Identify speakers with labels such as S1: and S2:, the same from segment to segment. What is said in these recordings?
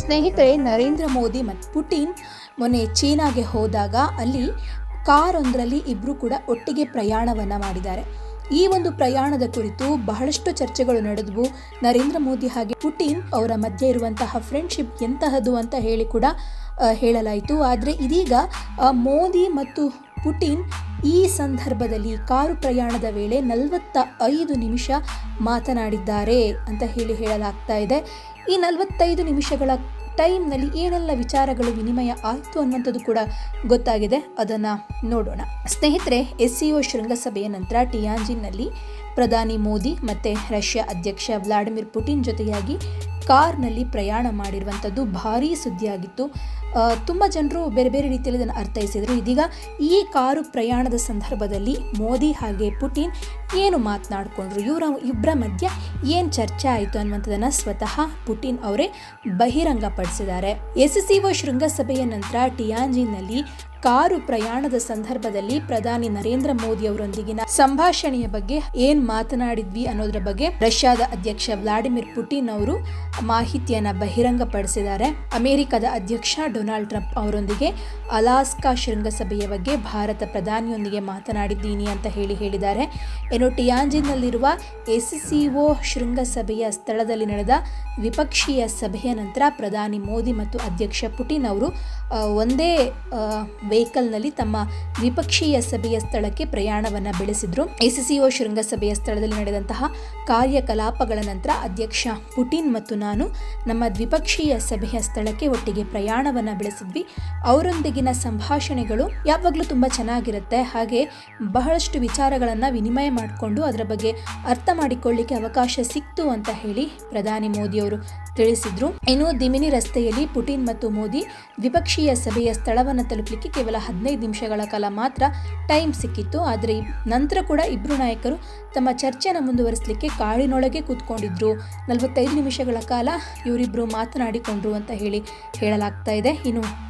S1: ಸ್ನೇಹಿತರೆ, ನರೇಂದ್ರ ಮೋದಿ ಮತ್ತು ಪುಟಿನ್ ಮೊನ್ನೆ ಚೀನಾಗೆ ಹೋದಾಗ ಅಲ್ಲಿ ಕಾರೊಂದರಲ್ಲಿ ಇಬ್ಬರು ಕೂಡ ಒಟ್ಟಿಗೆ ಪ್ರಯಾಣವನ್ನು ಮಾಡಿದ್ದಾರೆ. ಈ ಒಂದು ಪ್ರಯಾಣದ ಕುರಿತು ಬಹಳಷ್ಟು ಚರ್ಚೆಗಳು ನಡೆದವು. ನರೇಂದ್ರ ಮೋದಿ ಹಾಗೆ ಪುಟಿನ್ ಅವರ ಮಧ್ಯೆ ಇರುವಂತಹ ಫ್ರೆಂಡ್ಶಿಪ್ ಎಂತಹದ್ದು ಅಂತ ಹೇಳಿ ಕೂಡ ಹೇಳಲಾಯಿತು. ಆದರೆ ಇದೀಗ ಮೋದಿ ಮತ್ತು ಪುಟಿನ್ ಈ ಸಂದರ್ಭದಲ್ಲಿ ಕಾರು ಪ್ರಯಾಣದ ವೇಳೆ 45 ನಿಮಿಷ ಮಾತನಾಡಿದ್ದಾರೆ ಅಂತ ಹೇಳಲಾಗ್ತಾ ಇದೆ. ಈ 45 ನಿಮಿಷಗಳ ಟೈಮ್ನಲ್ಲಿ ಏನೆಲ್ಲ ವಿಚಾರಗಳು ವಿನಿಮಯ ಆಯಿತು ಅನ್ನುವಂಥದ್ದು ಕೂಡ ಗೊತ್ತಾಗಿದೆ. ಅದನ್ನು ನೋಡೋಣ. ಸ್ನೇಹಿತರೆ, SCO ಶೃಂಗಸಭೆಯ ನಂತರ ಟಿಯಾಂಜಿನ್ನಲ್ಲಿ ಪ್ರಧಾನಿ ಮೋದಿ ಮತ್ತು ರಷ್ಯಾ ಅಧ್ಯಕ್ಷ ವ್ಲಾಡಿಮಿರ್ ಪುಟಿನ್ ಜೊತೆಯಾಗಿ ಕಾರ್ನಲ್ಲಿ ಪ್ರಯಾಣ ಮಾಡಿರುವಂಥದ್ದು ಭಾರೀ ಸುದ್ದಿಯಾಗಿತ್ತು. ತುಂಬ ಜನರು ಬೇರೆ ಬೇರೆ ರೀತಿಯಲ್ಲಿ ಇದನ್ನು ಅರ್ಥೈಸಿದರು. ಇದೀಗ ಈ ಕಾರು ಪ್ರಯಾಣದ ಸಂದರ್ಭದಲ್ಲಿ ಮೋದಿ ಹಾಗೆ ಪುಟಿನ್ ಏನು ಮಾತನಾಡಿಕೊಂಡ್ರು, ಇಬ್ಬರ ಮಧ್ಯೆ ಏನು ಚರ್ಚೆ ಆಯಿತು ಅನ್ನುವಂಥದ್ದನ್ನು ಸ್ವತಃ ಪುಟಿನ್ ಅವರೇ ಬಹಿರಂಗಪಡಿಸಿದ್ದಾರೆ. SCO ಶೃಂಗಸಭೆಯ ನಂತರ ಟಿಯಾಂಜಿನ್ನಲ್ಲಿ ಕಾರು ಪ್ರಯಾಣದ ಸಂದರ್ಭದಲ್ಲಿ ಪ್ರಧಾನಿ ನರೇಂದ್ರ ಮೋದಿ ಅವರೊಂದಿಗಿನ ಸಂಭಾಷಣೆಯ ಬಗ್ಗೆ ಏನ್ ಮಾತನಾಡಿದ್ವಿ ಅನ್ನೋದ್ರ ಬಗ್ಗೆ ರಷ್ಯಾದ ಅಧ್ಯಕ್ಷ ವ್ಲಾಡಿಮಿರ್ ಪುಟಿನ್ ಅವರು ಮಾಹಿತಿಯನ್ನ ಬಹಿರಂಗಪಡಿಸಿದ್ದಾರೆ. ಅಮೆರಿಕದ ಅಧ್ಯಕ್ಷ ಡೊನಾಲ್ಡ್ ಟ್ರಂಪ್ ಅವರೊಂದಿಗೆ ಅಲಾಸ್ಕಾ ಶೃಂಗಸಭೆಯ ಬಗ್ಗೆ ಭಾರತ ಪ್ರಧಾನಿಯೊಂದಿಗೆ ಮಾತನಾಡಿದ್ದೀನಿ ಅಂತ ಹೇಳಿದ್ದಾರೆ. ಇನ್ನು ಟಿಯಾಂಜಿನ್ನಲ್ಲಿರುವ SCO ಶೃಂಗಸಭೆಯ ಸ್ಥಳದಲ್ಲಿ ನಡೆದ ದ್ವಿಪಕ್ಷೀಯ ಸಭೆಯ ನಂತರ ಪ್ರಧಾನಿ ಮೋದಿ ಮತ್ತು ಅಧ್ಯಕ್ಷ ಪುಟಿನ್ ಅವರು ಒಂದೇ ವೆಹಿಕಲ್ನಲ್ಲಿ ತಮ್ಮ ದ್ವಿಪಕ್ಷೀಯ ಸಭೆಯ ಸ್ಥಳಕ್ಕೆ ಪ್ರಯಾಣವನ್ನು ಬೆಳೆಸಿದ್ರು. SCO ಶೃಂಗಸಭೆಯ ಸ್ಥಳದಲ್ಲಿ ನಡೆದಂತಹ ಕಾರ್ಯಕಲಾಪಗಳ ನಂತರ ಅಧ್ಯಕ್ಷ ಪುಟಿನ್ ಮತ್ತು ನಾನು ನಮ್ಮ ದ್ವಿಪಕ್ಷೀಯ ಸಭೆಯ ಸ್ಥಳಕ್ಕೆ ಒಟ್ಟಿಗೆ ಪ್ರಯಾಣವನ್ನು ಬೆಳೆಸಿದ್ವಿ. ಅವರೊಂದಿಗಿನ ಸಂಭಾಷಣೆಗಳು ಯಾವಾಗಲೂ ತುಂಬ ಚೆನ್ನಾಗಿರುತ್ತೆ. ಹಾಗೆ ಬಹಳಷ್ಟು ವಿಚಾರಗಳನ್ನು ವಿನಿಮಯ ಮಾಡಿಕೊಂಡು ಅದರ ಬಗ್ಗೆ ಅರ್ಥ ಮಾಡಿಕೊಳ್ಳಿಕ್ಕೆ ಅವಕಾಶ ಸಿಕ್ತು ಅಂತ ಹೇಳಿ ಪ್ರಧಾನಿ ಮೋದಿ ಅವರು ತಿಳಿಸಿದ್ರು. ಇನ್ನು ದಿಮಿನಿ ರಸ್ತೆಯಲ್ಲಿ ಪುಟಿನ್ ಮತ್ತು ಮೋದಿ ದ್ವಿಪಕ್ಷೀಯ ಸಭೆಯ ಸ್ಥಳವನ್ನು ತಲುಪಲಿಕ್ಕೆ ಕೇವಲ 15 ನಿಮಿಷಗಳ ಕಾಲ ಮಾತ್ರ ಟೈಮ್ ಸಿಕ್ಕಿತ್ತು. ಆದರೆ ನಂತರ ಕೂಡ ಇಬ್ಬರು ನಾಯಕರು ತಮ್ಮ ಚರ್ಚೆಯನ್ನು ಮುಂದುವರಿಸಲಿಕ್ಕೆ ಕಾಡಿನೊಳಗೆ ಕೂತ್ಕೊಂಡಿದ್ರು. 45 ನಿಮಿಷಗಳ ಕಾಲ ಇವರಿಬ್ಬರು ಮಾತನಾಡಿಕೊಂಡ್ರು ಅಂತ ಹೇಳಲಾಗ್ತಾ ಇದೆ.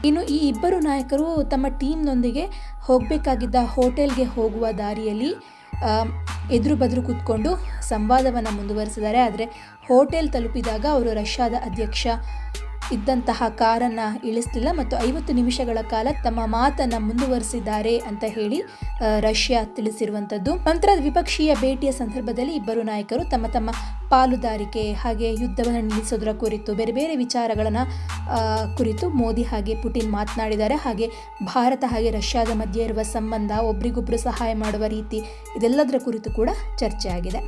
S1: ಇನ್ನು ಈ ಇಬ್ಬರು ನಾಯಕರು ತಮ್ಮ ಟೀಮ್ನೊಂದಿಗೆ ಹೋಗಬೇಕಾಗಿದ್ದ ಹೋಟೆಲ್ಗೆ ಹೋಗುವ ದಾರಿಯಲ್ಲಿ ಎದುರು ಬದುರು ಕೂತ್ಕೊಂಡು ಸಂವಾದವನ್ನು ಮುಂದುವರಿಸಿದ್ದಾರೆ. ಆದರೆ ಹೋಟೆಲ್ ತಲುಪಿದಾಗ ಅವರು ರಷ್ಯಾದ ಅಧ್ಯಕ್ಷ ಇದ್ದಂತಹ ಕಾರನ್ನು ಇಳಿಸಲಿಲ್ಲ ಮತ್ತು 50 ನಿಮಿಷಗಳ ಕಾಲ ತಮ್ಮ ಮಾತನ್ನು ಮುಂದುವರಿಸಿದ್ದಾರೆ ಅಂತ ಹೇಳಿ ರಷ್ಯಾ ತಿಳಿಸಿರುವಂಥದ್ದು. ನಂತರ ದ್ವಿಪಕ್ಷೀಯ ಭೇಟಿಯ ಸಂದರ್ಭದಲ್ಲಿ ಇಬ್ಬರು ನಾಯಕರು ತಮ್ಮ ತಮ್ಮ ಪಾಲುದಾರಿಕೆ ಹಾಗೆ ಯುದ್ಧವನ್ನು ನಿಲ್ಲಿಸೋದರ ಕುರಿತು ಬೇರೆ ಬೇರೆ ವಿಚಾರಗಳನ್ನು ಕುರಿತು ಮೋದಿ ಹಾಗೆ ಪುಟಿನ್ ಮಾತನಾಡಿದ್ದಾರೆ. ಹಾಗೆ ಭಾರತ ಹಾಗೆ ರಷ್ಯಾದ ಮಧ್ಯೆ ಇರುವ ಸಂಬಂಧ, ಒಬ್ರಿಗೊಬ್ರು ಸಹಾಯ ಮಾಡುವ ರೀತಿ, ಇದೆಲ್ಲದರ ಕುರಿತು ಕೂಡ ಚರ್ಚೆ ಆಗಿದೆ.